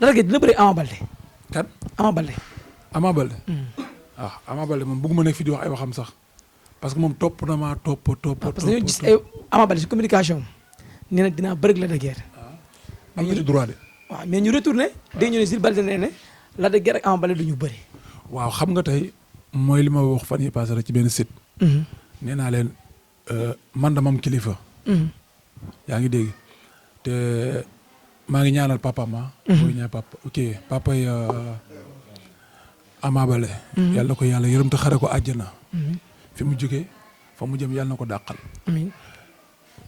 Lac de Guiers dina bëri Ama Baldé. kan Ama Baldé. Ama Baldé. Ama Baldé moom bëgguma nekk fi di wax ay waxam sax parce que moom topp na maa topp. parce que dañoo gis ay Ama Baldé si communication nee na dinaa bëri Lac de Guiers. am na ci droit de. waaw mais ñu retourné day ñu ne Jules Baldé nee na Lac de Guiers ak Ama Baldé du ñu bëri. waaw xam nga tey mooy li ma wax fan yi passé rek ci benn site. nee naa leen man dama am kilifa. yaa ngi dégg te maa ngi ñaanal papa ma. mooy ñaan papa yi Ama Baldé. yàlla na ko yàlla yërëm te xare ko àjjana. fi mu jógee fa mu jëm yàlla na ko dàqal. amiin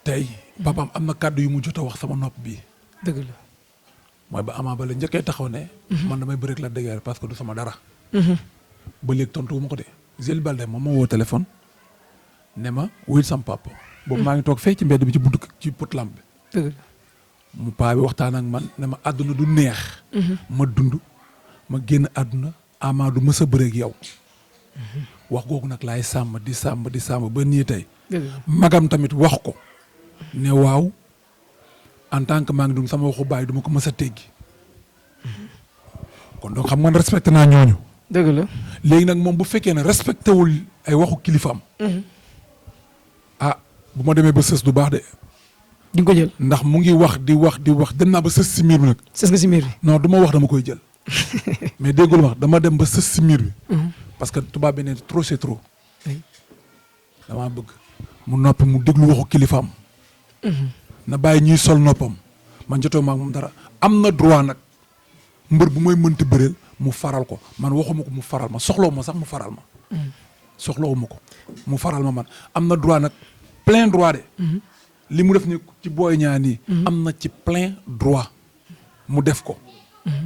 tey papaam am na kàddu yu mu jot a wax sama nopp bii. dëgg la. mooy ba Ama Baldé njëkkee taxaw ne. man damay bëreeg Lac de Guiers parce que du sama dara. ba léegi tontu wu ma ko de Jules Baldé moom ma woo téléphone ne ma wuyul sam papa. boobu maa ngi toog fee ci mbedd bi ci buntu ci potlam bi. dëgg la. mu paa bi waxtaan ak man ne ma àdduna du neex. ma dund ma génn àdduna Ama du mës a bëreeg yow. wax googu nag laay sàmm di sàmm ba nii tey. magam tamit wax ko. ne waaw en tant que maa ngi dund sama waxu baay du ma ko mës a teggi. kon donc xam nga ne respecté naa ñooñu. dëgg la. léegi nag moom bu fekkee ne respecté wul ay waxu kilifaam. bu ma demee ba sës du baax de. di nga ko jël. ndax mu ngi wax di wax dem naa ba sës si miir bi nag. sës nga si miir bi. non du ma wax dama koy jël. mais déggul wax dama dem ba sës si miir bi. parce que tubaab bi ne trop c'est trop. damaa bëgg mu noppi mu déglu waxu kilifaam. na bàyyi ñuy sol noppam man jotoo ma ak moom dara am na droit nag mbër bu may mënti bëreel mu faral ko man waxuma ko mu faral ma soxlawu ma sax mu faral ma. soxlawu ma ko mu faral ma man am na droit nag plein droit de. li mu def ni ci Boy Niang nii. am na ci plein droit mu def ko.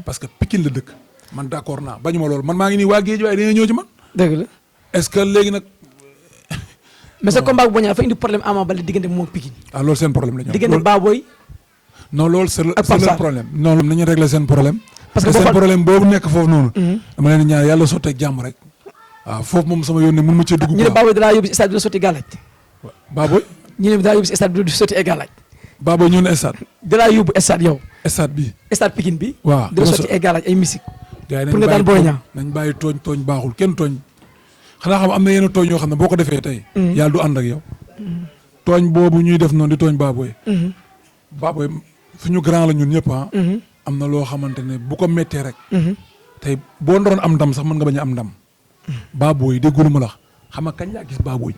parce que Pikine la dëkk man d'accord naa bañu ma loolu man maa ngi nii waa géej waaye dañoo ñëw ci man. dëgg la. est-ce que léegi nag. mais sa combat bu Boy Niang dafa indi problème Ama Baldé diggante moom ak Pikine. loolu seen problème la ñu am. diggante Baboy. non loolu c'est leur problème. non nañu régler seen problème. parce que seen problème boobu nekk foofu noonu. dama leen di ñaan yàlla sotteeg jàmm rek. waaw foofu moom sama yoon ne mun ma cee dugg. ñu ne Baboy dalaa yóbbu si stade bi la sotti gàllaaj. Baboy. ñu ne dalaa yóbbu si stade bi la sotti ay gàllaaj. Baboy ñëw na stade. dalaa yóbbu stade yow. stade bi. stade Pikine bi. waaw dina sotti ay gàllaaj ay musique. gars yi pour nga daan Boy Niang. nañ bàyyi tooñ baaxul kenn tooñ. xanaa xam am na yenn tooñ yoo xam ne boo ko defee tey. yàlla du ànd ak yow. tooñ boobu ñuy def noonu di tooñ Baboy. Baboy suñu grand la ñun ñëpp am na loo xamante ne bu ko méttee rek. tey boo ndoroon am ndam sax mën nga bañ a am ndam. Baboy déggulu ma la xam nga kañ laa gis Baboy.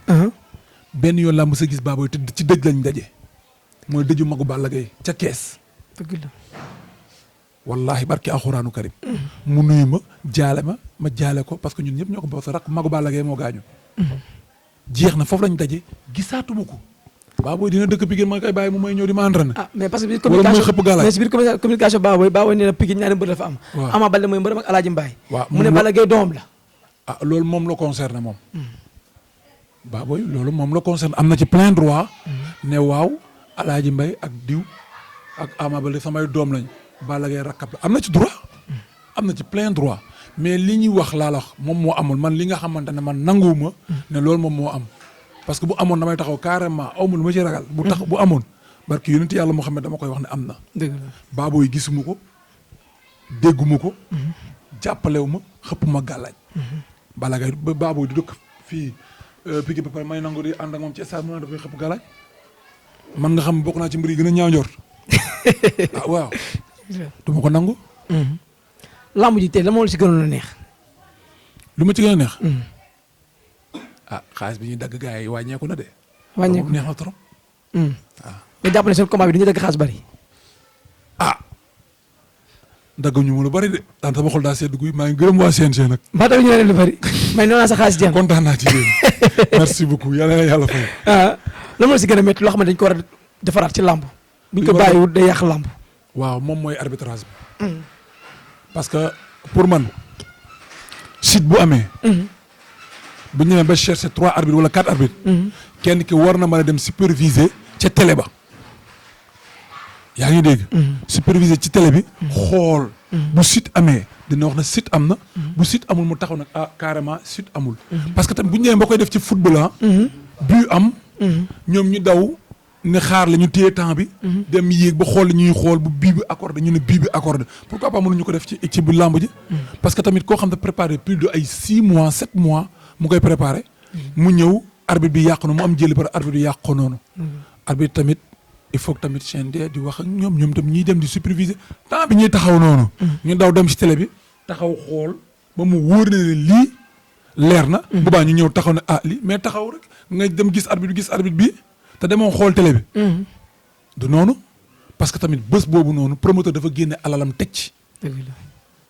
benn yoon laa mës a gis Baboy te ci dëj lañ daje. mooy dëju magu Balla Gaye ca kees. dëgg la. wallahi barki alxuraanu karim. mu nuyu ma jaale ko parce que ñun ñëpp ñoo ko bokk rak magu Balla Gaye moo gaañu. jeex na foofu lañ daje gisaatuma ko. Baboy dina dëkk Pikine ma koy bàyyi mu may ñëw di ma entraîné. mais parce que biir wala muy xëpp galaay mais si biir communication Baboy nee na Pikine ñaari mbër dafa am. waaw Ama Baldé mooy mbërëm ak Alaaji Mbaye. waaw mu ne Balla Gaye doomam la. loolu moom la concerné moom. Baboy loolu moom la concerné am na ci plein droit. ne waaw Alaaji Mbaye ak diw ak Ama Baldé samay doom lañ Balla Gaye rakkab la am na ci droit. am na ci plein droit mais li ñuy wax laa la wax moom moo amul man li nga xamante ne man nanguwuma ne loolu moom moo am. parce que bu amoon damay taxaw carrément awma lu ma ci ragal. bu amoon barki yonent yàlla Muhammad dama koy wax ne am na. dëgg la Baboy gisuma ko dégguma ko. jàppalewu ma xëpp ma gàllaaj. Balla Gaye ba Baboy di dëkk fii Pikine ba pare may nangu di ànd ak moom ci stade mu dafay xëpp gàllaaj. man nga xam bokk naa ci mbir yi gën a ñaaw njort. waaw. du ma ko nangu. lamb ji tey la moo la ci gënoon a neex. lu ma ci gën a neex. xaalis bi ñuy dagg gars yi wàññeeku na de. wàññeeku neex na trop. nga jàpp ne seen combat bi dañuy dagg xaalis bari. dagg ñu mu lu bari de daan sama xol daa sedd guy maa ngi gërëm waa CNG nag. mbaa tamit ñu ne leen lu bari mais noonu sa xaalis jeex. kontaan naa ci yéen merci beaucoup yàlla na yàlla fay. lan moo la si gën a métti loo xam ne dañ ko war a defaraat ci làmb. buñ ko bàyyiwul day yàq làmb. waaw moom mooy arbitrage bi. parce que pour man site bu amee. bu ñu demee ba chercher 3 arbitres wala 4 arbitres. kenn ki war na mën a dem superviser ca télé ba. yaa ngi dégg. superviser ci télé bi. xool bu site amee dina wax na site am na. bu site amul mu taxaw nag carrément site amul. parce que tamit bu ñu demee ba koy def ci football bu am. ñoom ñu daw ne xaar la ñu téye temps bi. dem yéeg ba xool ñuy xool bu bii bi accordé ñu ne bii bi accordé pourquoi pas mënuñu ko def ci bu làmb ji. parce que tamit koo xam ne préparé plus de ay 6 mois 7 mois mu koy préparé. mu ñëw arbitre bi yàq na mu am jëli par arbitre bi yàq ko noonu. arbitre tamit il faut que tamit CNG di wax ak ñoom tam ñuy dem di superviser temps bi ñuy taxaw noonu. ñu daw dem ci télé bi taxaw xool ba mu wóor na ne lii leer na. bu baax ñu ñëw taxaw ne lii mais taxaw rek nga dem gis arbitre bi. te demoo xool télé bi. du noonu parce que tamit bés boobu noonu promoteur dafa génne alalam teg ci.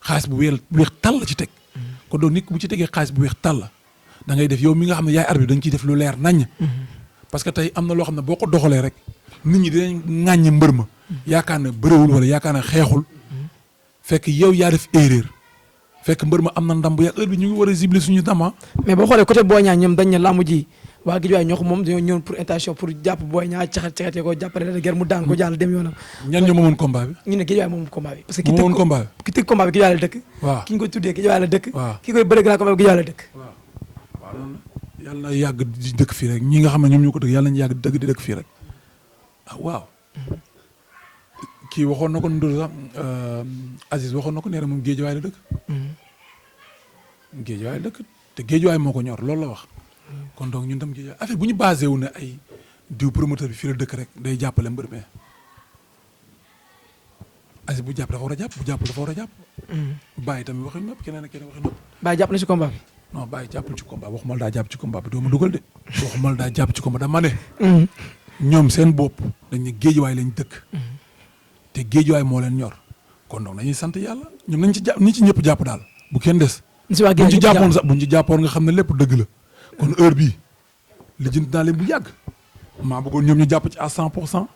xaalis bu weex tàll la ci teg. kon donc nit bu ci tegee xaalis bu weex tàll da ngay def yow mi nga xam ne yaay arbitre da nga ciy def lu leer naññ. parce que tey am na loo xam ne boo ko doxalee rek nit ñi dinañ ŋàññi mbër ma. yaakaar ne bëriwul wala yaakaar ne xeexul. fekk yow yaa def erreur. fekk mbër ma am na ndam bu yàgg heure bi ñu ngi war a cibler suñu ndam. mais boo xoolee côté Boy Niang ñoom dañ ne làmb ji waa Guédiawaye ñoo ko moom dañoo ñëwoon pour intention pour jàpp Boy Niang caxatee ko jàppale la guerre mu daan ko jàll dem yoonam. ñan ñoo moomoon combat bi. ñu ne Guédiawaye moom combat bi. parce que ki tëgg combat bi Guédiawaye la dëkk. waaw ki ñu ko tuddee Guédiawaye la dëkk. waaw ki koy bëre grand combat bi Guédiawaye la dëkk. waaw loolu yàlla na yàgg di dëkk fii rek ñi nga xam ne ñoom ñoo ko dëkk yàlla nañu yàgg di dëkk fii rek waaw. kii waxoon na ko Ndour sax Aziz waxoon na ko nee na moom Guédiawaye la dëkk. Guédiawaye la dëkk te Guédiawaye moo ko ñor loolu la wax. kon donc ñun tam Guédiawaye affaire bu ñu basé wu ne ay diw promoteur bi fii la dëkk rek day jàppale mbër mi Aziz bu jàpp dafa war a jàpp bu jàpp dafa war a jàpp. Baye tamit waxi nopp keneen ak keneen waxi nopp. Baye jàpp na ci combat bi. non Baye jàppul ci combat waxumal daa jàpp ci combat bi doo ma dugal de. waxumal daa jàpp ci combat dama ne. ñoom seen bopp dañ ne Guédiawaye lañ dëkk. te Guédiawaye moo leen ñor kon donc dañuy sant yàlla ñoom nañ ci jàpp ni ci ñëpp jàpp daal bu kenn des. buñ ci jàppoon sax buñ ci jàppoon nga xam ne lépp dëgg la kon heure bii lijjanti naa leen bu yàgg maa bëggoon ñoom ñu jàpp ci à 100%.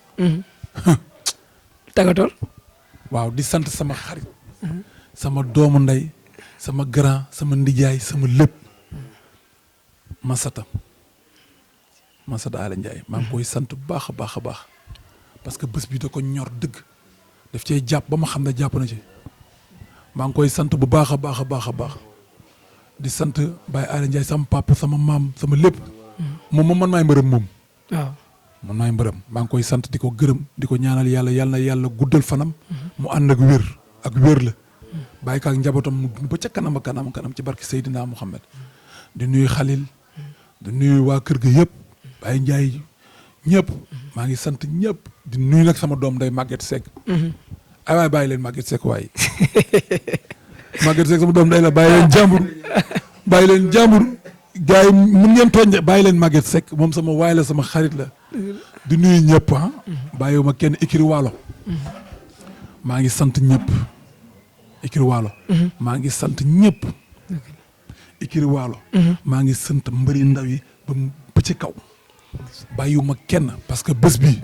tàggatoor. waaw di sant sama xarit. sama doomu ndey sama grand sama ndijaay sama lépp. Masata Ala Ndiaye maa ngi koy sant bu baax a baax a baax parce que bés bi da ko ñor dëgg daf cee jàpp ba ma xam ne jàpp na ci maa ngi koy sant bu baax a baax a baax a baax di sant Baye Ala Ndiaye sama papa sama maam sama lépp. moom man maay mbërëm moom. waaw man maay mbërëm maa ngi koy sant di ko gërëm di ko ñaanal yàlla na yàlla guddal fanam. mu ànd ak wér la. bàyyi ko ak njabootam mu dund ba ca kanam ci barke Seydina Mouhamed. di nuyu Xalil. di nuyu waa kër ga yëpp. Baye Ndiaye ñëpp. maa ngi sant ñëpp di nuyu nag sama doom day Maguette Seck. ay waay bàyyi leen Maguette Seck waay. Maguette Seck sama doom day la bàyyi leen jàmbur. gars yi mun ngeen tooñ bàyyi leen Maguette Seck moom sama waay la sama xarit la. di nuyu ñëpp bàyyiwuma kenn écurie Waalo. maa ngi sant ñëpp. écurie Waalo. maa ngi sant ñëpp. écurie Waalo. maa ngi sant mbëri ndaw yi ba ci kaw. bàyyiwuma kenn parce que bés bii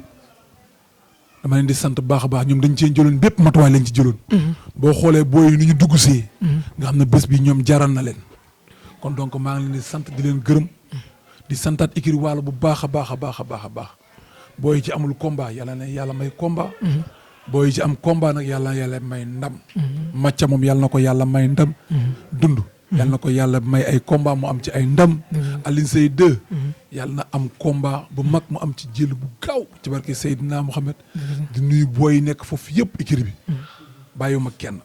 dama leen di sant baax a baax ñoom dañ cee jëloon bépp matuwaay lañ ci jëloon. boo xoolee booy ni ñu dugg see. nga xam ne bés bii ñoom jaral na leen. kon donc maa ngi leen di sant di leen gërëm. di santaat écurie Waalo bu baax a baax a baax a baax a baax. booy ci amul combat yàlla na yàlla may combat. booy ci am combat nag yàlla may ndam. macca moom yàlla na ko yàlla may ndam. dund. yàlla na ko yàlla may ay combat mu am ci ay ndam. Alioune Seye 2. yàlla na am combat bu mag mu am ci jël bu gaaw ci barke Seydina Mouhamed. di nuyu booy yi nekk foofu yëpp écurie bi. bàyyiwuma kenn.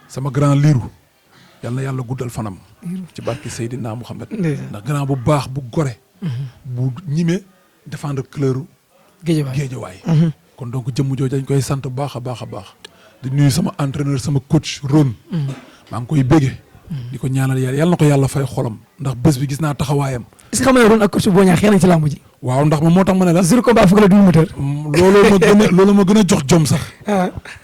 sama grand liiru yàlla na yàlla guddal fanam. ci barke Seydina Mouhamed. ndax grand bu baax bu gore. bu ñime défendre couleur Guédiawaye. kon donc jëmm jooju dañ koy sant baax a baax a baax. di nuyu sama entraîneur sama coach Ron. maa ngi koy bége. di ko ñaanal yàlla na ko yàlla fay xolam ndax bés bi gis naa taxawaayam. est-ce que xam nga Ron ak coach Boy Niang xëy nañ ci làmb ji. waaw ndax moo tax ma ne la. sur combat fukk la du moteur. loolu ma gën a jox jom sax.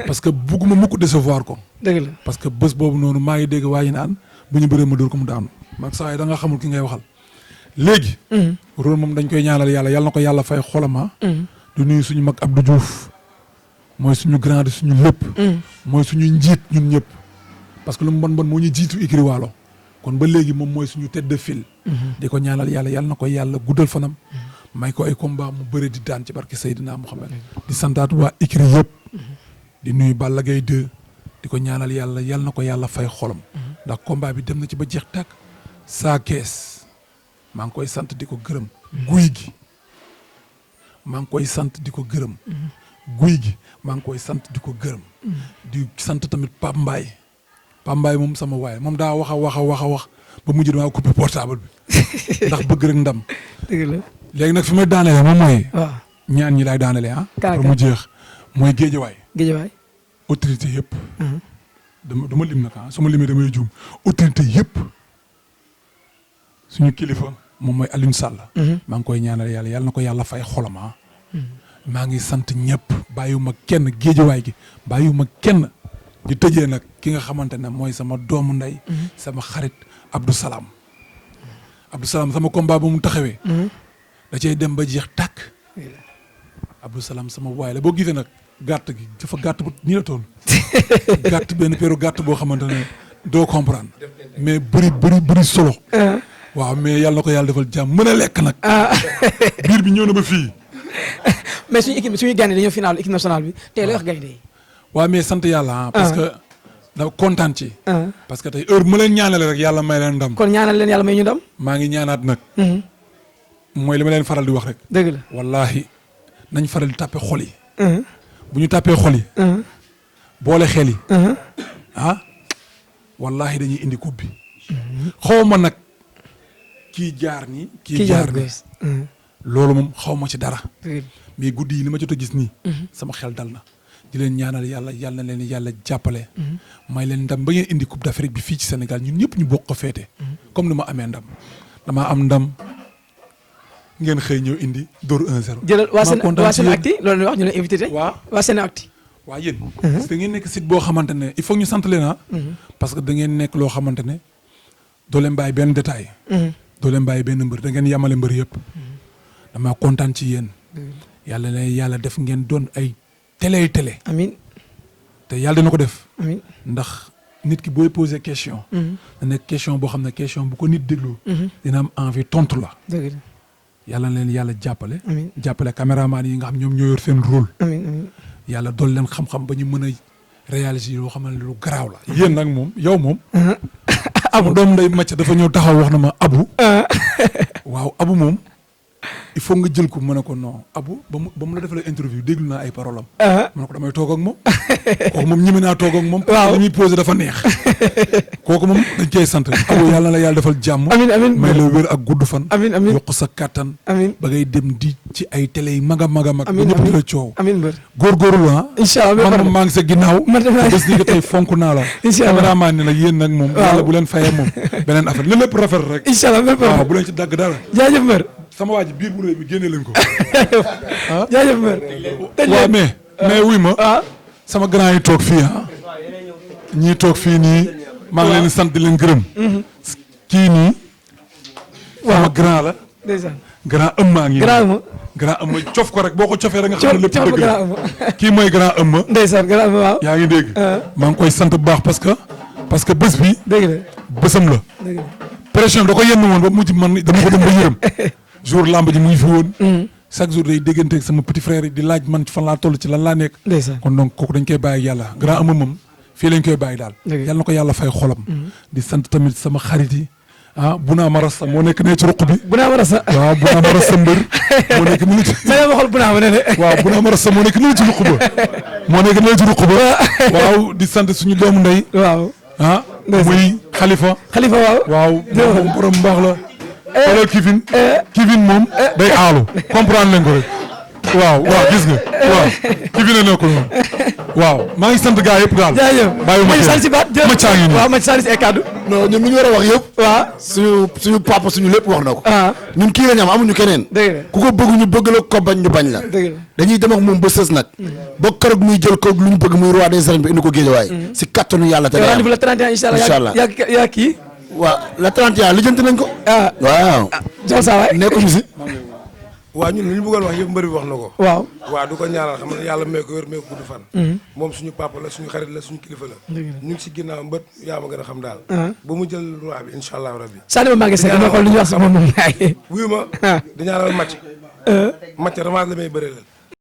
parce que bugguma mukk décevoir ko. dëgg la parce que bés boobu noonu maa ngi dégg waa ñu naan bu ñu bëree ma dóor ko mu daanu. man saa yi da nga xamul ki ngay waxal. léegi. Ron moom dañ koy ñaanal yàlla na ko yàlla fay xolam. di nuyu suñu mag Abdou Diouf. mooy suñu grand di suñu lépp. mooy suñu njiit ñun ñëpp. parce que lu mu bon moo ñu jiitu écurie Waalo kon ba léegi moom mooy suñu tête de file. di ko ñaanal yàlla na ko yàlla guddal fanam. may ko ay combat mu bëre di daan ci barke Seydina Mouhamed. di santaat waa écurie yëpp. di nuyu Balla Gaye 2 di ko ñaanal yàlla na ko yàlla fay xolam. ndax combat bi dem na ci ba jeex tàkk. saa kees maa ngi koy sant di ko gërëm. guy gi maa ngi koy sant di ko gërëm. guy gi maa ngi koy sant di ko gërëm. di sant tamit Pape Mbaye. Pape Mbaye moom sama waay moom daa wax a wax ba mujj damaa coupé portable bi ndax bëgg rek ndam. dëgg la léegi nag fi may daanelee moom mooy. waaw ñaan ñi laay daanelee ah. Kaaka pour mu jeex mooy géejawaay. géejawaay. autorité yëpp. du ma lim nag ah su ma limee damay juum autorité yëpp suñu kilifa moom mooy Alioune Sall. maa ngi koy ñaanal yàlla na ko yàlla fay xolam ah. maa ngi sant ñëpp bàyyiwuma kenn géejawaay gi bàyyiwuma kenn di tëjee nag ki nga xamante ne mooy sama doomu ndey. sama xarit Abdou Salam. Abdou Salam sama combat ba mu taxawee. da cay dem ba jeex tàkk. Abdou Salam sama waay la boo gisee nag gàtt gi dafa gàtt bu nii la toll. gàtt benn peeru gàtt boo xamante ne doo comprendre mais bëri solo. waaw mais yàlla na ko yàlla defal jàmm mën a lekk nag. biir bi ñëw na ba fii. mais suñu gaynde dañoo final équipe nationale bi tey lay wax gaynde yi. waaw mais sant yàlla parce que da kontaan ci. parce que tey heure bu ma leen ñaanalee rek yàlla may leen ndam. kon ñaanal leen yàlla may ñu ndam. maa ngi ñaanaat nag. mooy li ma leen faral di wax rek. dëgg la wallaahi nañ faral di tàppe xol yi. bu ñu tàppee xol yi. boole xel yi. wallaahi dañuy indi coupe bi. xaw ma nag kii jaar nii. kii jaar nii loolu moom xaw ma ci dara. mais guddi yi li ma jot a gis nii. sama xel dal na. di leen ñaanal yàlla na leen yàlla jàppale. may leen ndam ba ngeen indi coupe d'Afrique bi fii ci Sénégal ñun ñëpp ñu bokk ko féete. comme ni ma amee ndam damaa am ndam ngeen xëy ñëw indi dóor 1-0. jëlal waa SENactu loolu la wax ñu leen invité tey. waa SENactu. waa yéen. parce que da ngeen nekk site boo xamante ne il faut ñu sant leen ah. parce que da ngeen nekk loo xamante ne doo leen bàyyi benn détail. doo leen bàyyi benn mbër da ngeen yamale mbër yëpp. damaa kontaan ci yéen. yàlla na yàlla def ngeen doon ay télé. amiin te yàlla dina ko def. amiin ndax nit ki booy poser question. da nekk question boo xam ne question bu ko nit déglu. dina am envie tontu la. dëgg la yàlla na leen yàlla jàppale. amiin jàppale caméraman yi nga xam ñoom ñoo yor seen rôle. amiin yàlla dool leen xam-xam ba ñu mën a réaliser loo xam ne lu garaaw la. yéen nag moom yow moom. abu doom nday macc dafa ñëw taxaw wax na ma abu. waaw abu moom. il faut nga jël ko mën a ko non abu ba mu la defalee interview déglu naa ay parole am. ma ne ko damay toog ak moom. kooku moom ñeme naa toog ak moom. waaw li muy posé dafa neex. kooku moom dañ koy sant. abu yàlla na la yàlla defal jàmm. amiin may la wér ak gudd fan. amiin yokk sa kattan. amiin ba ngay dem di ci ay télé yi mag a mag. amiin ba ñëpp di la coow. amiin mbër góorgóorlu ah. incha allah man moom maa ngi sa ginnaaw. bés ni nga tey fonk naa la. incha allah caméraman ni nag yéen nag moom. yàlla bu leen fayee moom beneen affaire li lépp rafet rek. incha allah waaw bu leen ci dagg dara. jaajëf mbër. sama waa ji biir bu rëy bi génne leen ko. jaajëf mbër. waaw mais wuy ma. sama grand yi toog fii ñii toog fii nii. maa ngi leen di sant di leen gërëm. kii nii. sama grand la. ndeysaan. grand ëmma ngi. grand ëmma cof ko rek boo ko cofee rek nga xam ne lépp dëgg la. kii mooy grand ëmma. ndeysaan grand ëmma waaw. yaa ngi dégg. maa ngi koy sant bu baax parce que bés bi. dëgg la bésam la. dëgg la. pression da ko yenn woon ba mujj man dama ko dem ba yërëm. jour lamb ji mu ngi fi woon. chaque jour day dégganteeg sama petit frère yi di laaj man fan laa toll ci lan laa nekk. ndeysaan. kon donc kooku dañ koy bàyyi ak yàlla grand ama moom fii lañ koy bàyyi daal. yàlla na ko yàlla fay xolam. di sant tamit sama xarit yi. Buna Marassa moo nekk nee ci ruq bi. Buna Marassa. waaw Buna Marassa mbër. moo nekk nii ci. mais ma xool Buna ma ne de. waaw Buna Marassa moo nekk nii ci ruq ba. moo nekk nii ci ruq ba. waaw di sant suñu doomu ndey. waaw. muy Khalifa. Khalifa waaw. waaw moom borom mbaax la. xoolal Kivin moom day aalu comprendre leen ko rek waaw gis nga waaw Kivin a nekkul moom waaw maa ngi sant gaa yëpp daal. jaajëf bàyyi ma sal si baat ma caa ngi nii waaw ma sal si ay kaddu. non ñun lu ñu war a wax yëpp. waaw suñu papa suñu lépp wax na ko. ñun kii la ñu am amuñu keneen. dëgg la ku ko bëgg ñu bëgg la ko bañ ñu bañ la. dëgg la dañuy dem ak moom ba sës nag. ba keroog muy jël ko lu ñu bëgg muy roi des arènes bi indi ko Guédiawaye. si kattanu yàlla te day am rendez-vous le 31 incha allah yaa kii. waaw le 31 lijjanti nañ ko. waaw. jox saa waay nekkuñu si. waaw ñun li ñu bëggoon wax yëpp mbër bi wax na ko. waaw du ko ñaanal xam ne yàlla may ko wér may ko gudd fan. moom suñu papa la suñu xarit la suñu kilifa la. ñu ngi si ginnaaw mbët yaa ma gën a xam daal. ba mu jël roi bi incha allah rabbi. Sadio maa ngi seet dama xool lu ñu wax si moom moom. wuyu ma di ñaanal match. match revanche la may bëree